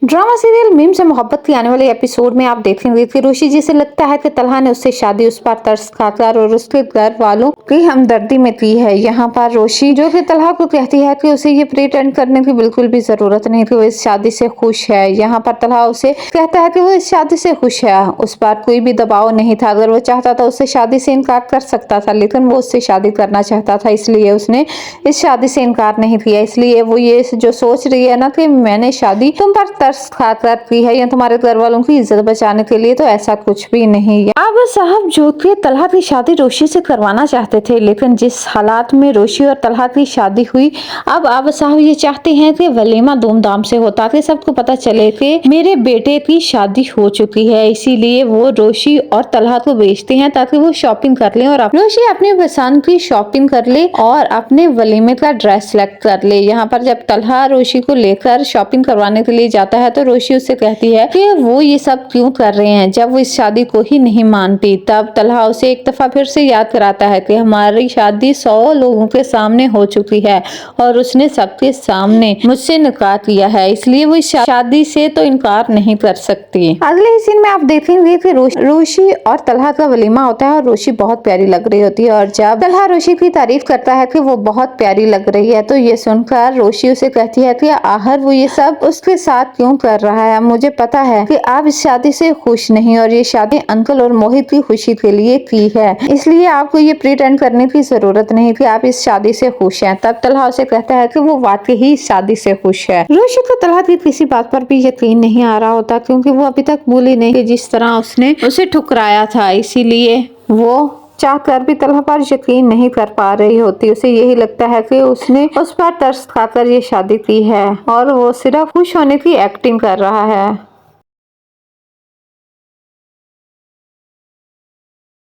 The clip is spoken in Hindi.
ड्रामा सीरियल मीम से मोहब्बत की आने वाले एपिसोड में आप देखेंगे कि रोशी जी से लगता है कि तलहा ने उससे शादी उस पर तरस खाकर और उसके घर वालों की हमदर्दी में की है। यहाँ पर रोशी जो कि तलहा को कहती है कि उसे ये प्रिटेंड करने की बिल्कुल भी जरूरत नहीं कि वो इस शादी से खुश है। यहाँ पर तलहा उसे कहता है कि वो इस शादी से खुश है, उस पर कोई भी दबाव नहीं था। अगर वो चाहता था उससे शादी से इनकार कर सकता था, लेकिन वो उससे शादी करना चाहता था, इसलिए उसने इस शादी से इनकार नहीं किया। इसलिए वो ये जो सोच रही है ना कि मैंने शादी तुम पर तरस खाकर की है या तुम्हारे घर वालों की इज्जत बचाने के लिए, तो ऐसा कुछ भी नहीं है। अब साहब जो कि तलहा की शादी रोशी से करवाना चाहते थे, लेकिन जिस हालात में रोशी और तलहा की शादी हुई, अब साहब ये चाहते हैं कि वलीमा धूमधाम से हो ताकि सबको पता चले कि मेरे बेटे की शादी हो चुकी है। इसीलिए वो रोशी और तलहा को बेचते हैं ताकि वो शॉपिंग कर ले और रोशी अपनी पसंद की शॉपिंग कर ले और अपने वलीमे का ड्रेस सेलेक्ट कर ले। यहाँ पर जब तलहा रोशी को लेकर शॉपिंग करवाने के लिए जाता है तो रोशी उससे कहती है कि वो ये सब क्यों कर रहे हैं जब वो इस शादी को ही नहीं मानती। तब तलहा उसे एक दफा फिर से याद कराता है कि हमारी शादी 100 लोगों के सामने हो चुकी है और उसने सबके सामने मुझसे निकाह किया है, इसलिए वो इस शादी से तो इनकार नहीं कर सकती। अगले ही सीन में आप देखेंगे कि रोशी और तलहा का वलीमा होता है और रोशी बहुत प्यारी लग रही होती है और जब तलहा रोशी की तारीफ करता है कि वो बहुत प्यारी लग रही है तो ये सुनकर रोशी उसे कहती है कि आखिर वो ये सब उसके साथ क्यों कर रहा है। मुझे पता है कि आप इस शादी से खुश नहीं और ये शादी अंकल और मोहित की खुशी के लिए की है, इसलिए आपको ये प्रिटेंड करने की जरूरत नहीं कि आप इस शादी से खुश हैं। तब तलहा उसे कहता है कि वो वाकई ही इस शादी से खुश है। रोशी को तलहा की किसी बात पर भी यकीन नहीं आ रहा होता क्योंकि वो अभी तक भूली नहीं कि जिस तरह उसने उसे ठुकराया था, इसीलिए वो चाहकर भी तलहा पर यकीन नहीं कर पा रही होती। उसे यही लगता है कि उसने उस पर तरस खाकर ये शादी की है और वो सिर्फ खुश होने की एक्टिंग कर रहा है।